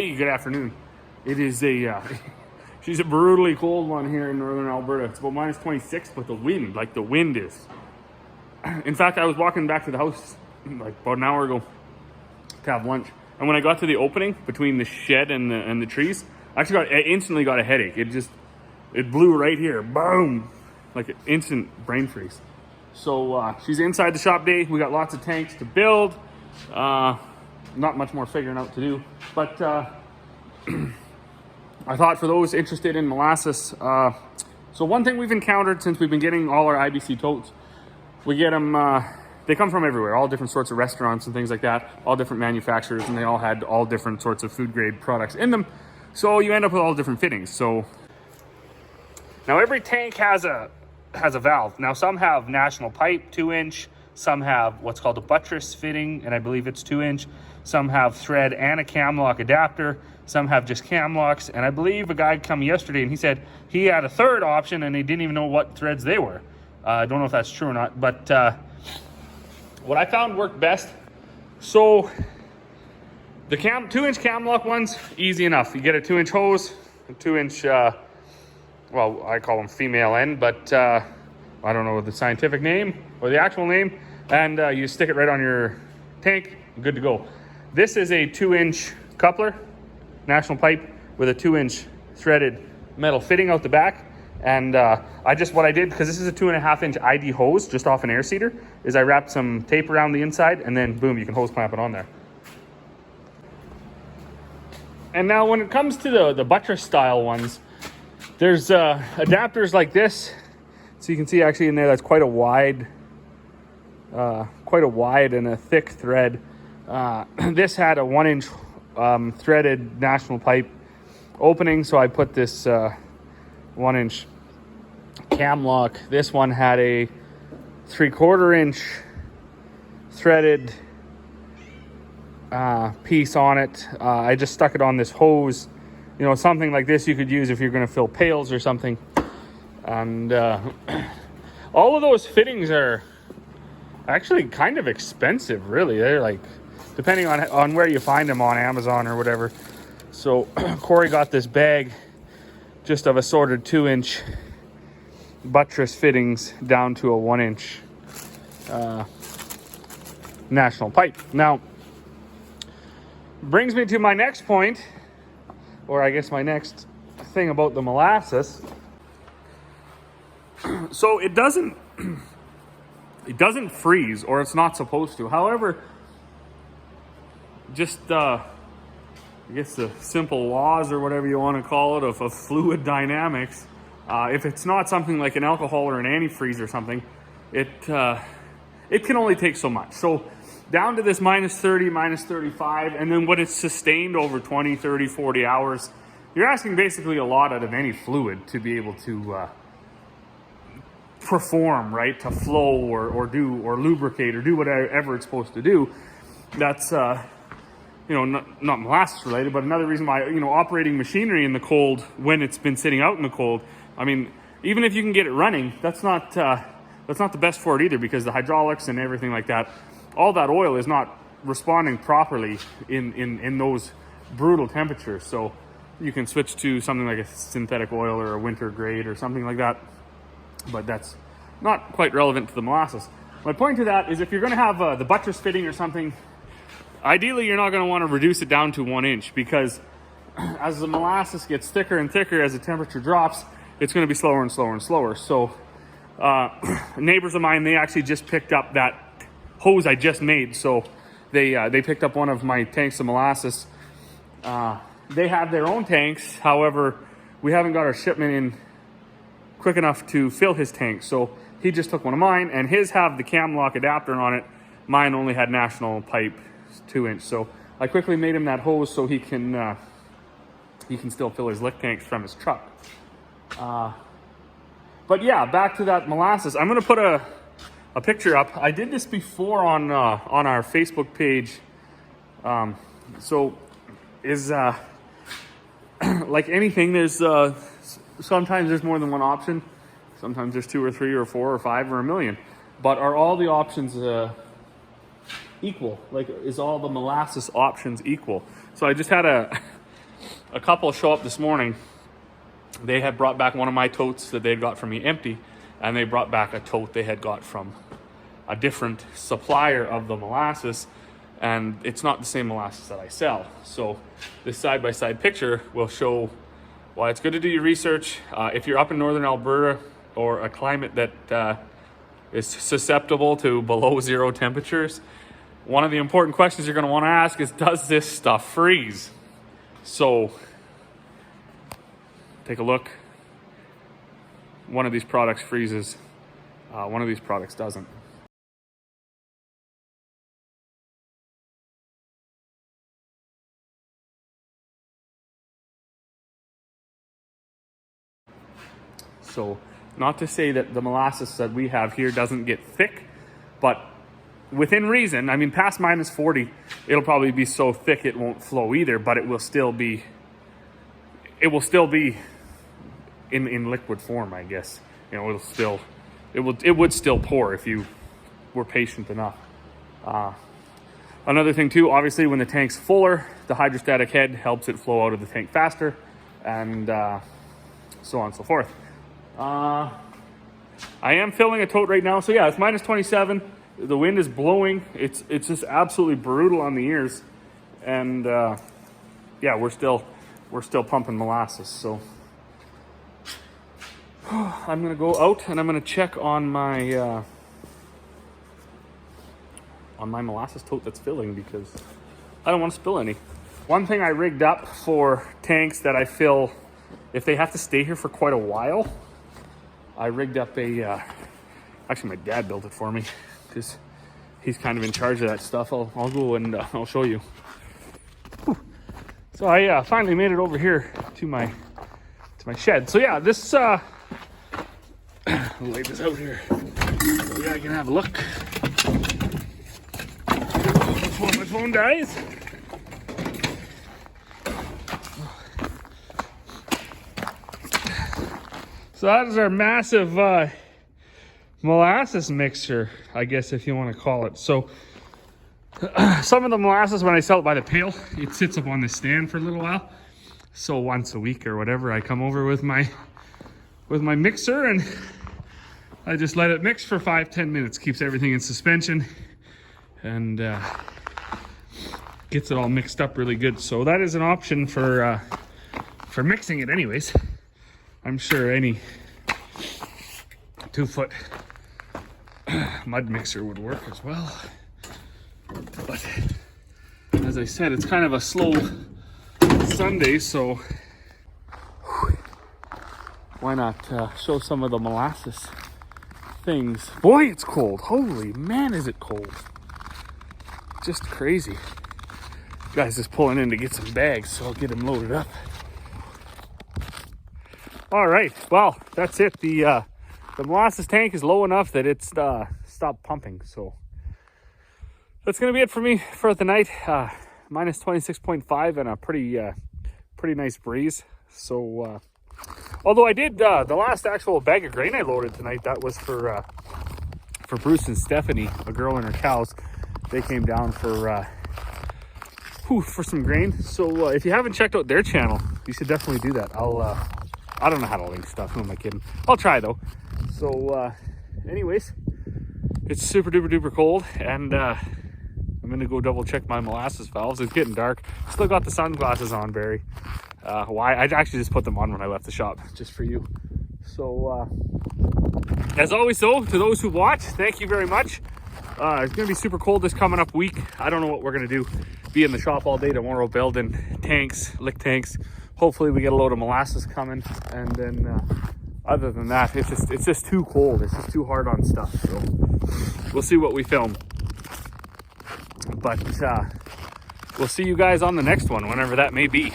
Hey, good afternoon. It is she's a brutally cold one here in northern Alberta. It's about minus 26, but the wind is. In fact, I was walking back to the house like about an hour ago to have lunch. And when I got to the opening between the shed and the trees, I instantly got a headache. It blew right here, boom, like an instant brain freeze. So she's inside the shop day. We got lots of tanks to build. Not much more figuring out to do, but I thought for those interested in molasses, so one thing we've encountered since we've been getting all our IBC totes, we get them, they come from everywhere, all different sorts of restaurants and things like that, all different manufacturers, and they all had all different sorts of food grade products in them. So you end up with all different fittings. So now every tank has a valve. Now some have national pipe 2-inch, some have what's called a buttress fitting, and I believe it's 2-inch. Some have thread and a cam lock adapter. Some have just cam locks. And I believe a guy come yesterday and he said he had a third option and he didn't even know what threads they were. I don't know if that's true or not, but what I found worked best. So the 2-inch cam lock ones, easy enough. You get a 2-inch hose, a 2-inch, well, I call them female end, but I don't know the scientific name or the actual name. And you stick it right on your tank, good to go. This is a 2-inch coupler, national pipe, with a 2-inch threaded metal fitting out the back. And what I did, because this is a 2.5-inch ID hose just off an air seeder, is I wrapped some tape around the inside and then boom, you can hose clamp it on there. And now when it comes to the buttress style ones, there's adapters like this. So you can see actually in there, that's quite a wide and a thick thread. This had a 1-inch threaded national pipe opening, so I put this 1-inch cam lock. This one had a 3/4-inch threaded piece on it. I just stuck it on this hose. You know, something like this you could use if you're going to fill pails or something. And all of those fittings are actually kind of expensive, really. They're like, depending on where you find them on Amazon or whatever. So Corey got this bag just of assorted 2-inch buttress fittings down to a 1-inch national pipe. Now, brings me to my next point, or I guess my next thing about the molasses. So it doesn't freeze, or it's not supposed to. However, just I guess the simple laws or whatever you want to call it of fluid dynamics, if it's not something like an alcohol or an antifreeze or something, it can only take so much. So down to this minus 30, minus 35, and then when it's sustained over 20, 30, 40 hours, you're asking basically a lot out of any fluid to be able to perform, right, to flow or do or lubricate or do whatever it's supposed to do. That's not molasses related, but another reason why, operating machinery in the cold when it's been sitting out in the cold, I mean, even if you can get it running, that's not the best for it either, because the hydraulics and everything like that, all that oil is not responding properly in those brutal temperatures. So you can switch to something like a synthetic oil or a winter grade or something like that, but that's not quite relevant to the molasses. My point to that is if you're going to have the buttress fitting or something, ideally you're not going to want to reduce it down to 1 inch, because as the molasses gets thicker and thicker as the temperature drops, it's going to be slower and slower and slower. So neighbors of mine, they actually just picked up that hose I just made. So they picked up one of my tanks of molasses. They have their own tanks. However, we haven't got our shipment in quick enough to fill his tank. So he just took one of mine, and his have the cam lock adapter on it. Mine only had national pipe 2-inch. So I quickly made him that hose so he can still fill his lick tanks from his truck. But yeah, back to that molasses. I'm going to put a picture up. I did this before on our Facebook page. So is like anything, there's sometimes there's more than one option. Sometimes there's 2 or 3 or 4 or 5 or a million. But are all the options equal? Like, is all the molasses options equal? So I just had a couple show up this morning. They had brought back one of my totes that they had got from me empty, and they brought back a tote they had got from a different supplier of the molasses, and it's not the same molasses that I sell. So this side-by-side picture will show why it's good to do your research. If you're up in northern Alberta or a climate that is susceptible to below zero temperatures, one of the important questions you're going to want to ask is, does this stuff freeze? So take a look. One of these products freezes, one of these products doesn't. So not to say that the molasses that we have here doesn't get thick, but within reason. I mean, past minus 40, it'll probably be so thick it won't flow either, but it will still be in liquid form, I guess. You know, it would still pour if you were patient enough. Another thing too, obviously when the tank's fuller, the hydrostatic head helps it flow out of the tank faster, and so on and so forth. I am filling a tote right now, so yeah, it's minus 27. The wind is blowing. It's just absolutely brutal on the ears, and yeah, we're still pumping molasses. So I'm gonna go out and I'm gonna check on my molasses tote that's filling, because I don't want to spill any. One thing I rigged up for tanks that I fill, if they have to stay here for quite a while, I rigged up a actually my dad built it for me, because he's kind of in charge of that stuff. I'll go and I'll show you. Whew. So I finally made it over here to my shed. So yeah, this I'll lay this out here so yeah, I can have a look before my phone dies. So that is our massive molasses mixture, I guess, if you want to call it. So some of the molasses, when I sell it by the pail, it sits up on the stand for a little while. So once a week or whatever, I come over with my mixer and I just let it mix for 5-10 minutes. Keeps everything in suspension and gets it all mixed up really good. So that is an option for mixing it anyways. I'm sure any 2-foot mud mixer would work as well. But as I said, it's kind of a slow Sunday, so why not show some of the molasses things. Boy, it's cold. Holy man, is it cold. Just crazy. Guys just pulling in to get some bags, so I'll get them loaded up. All right, well, that's it. The molasses tank is low enough that it's stopped pumping. So that's gonna be it for me for the night. Minus 26.5 and a pretty nice breeze. So although I did the last actual bag of grain I loaded tonight, that was for Bruce and Stephanie, a girl and her cows. They came down for some grain. So if you haven't checked out their channel, you should definitely do that. I don't know how to link stuff. Who am I kidding? I'll try though. So anyways, it's super duper duper cold, and I'm gonna go double check my molasses valves. It's getting dark. Still got the sunglasses on, Barry. Why? I actually just put them on when I left the shop, just for you. So as always though, to those who watch, thank you very much. It's gonna be super cold this coming up week. I don't know what we're gonna do. Be in the shop all day tomorrow building tanks, lick tanks. Hopefully we get a load of molasses coming, and then other than that, it's just too cold. It's just too hard on stuff. So we'll see what we film. But we'll see you guys on the next one, whenever that may be.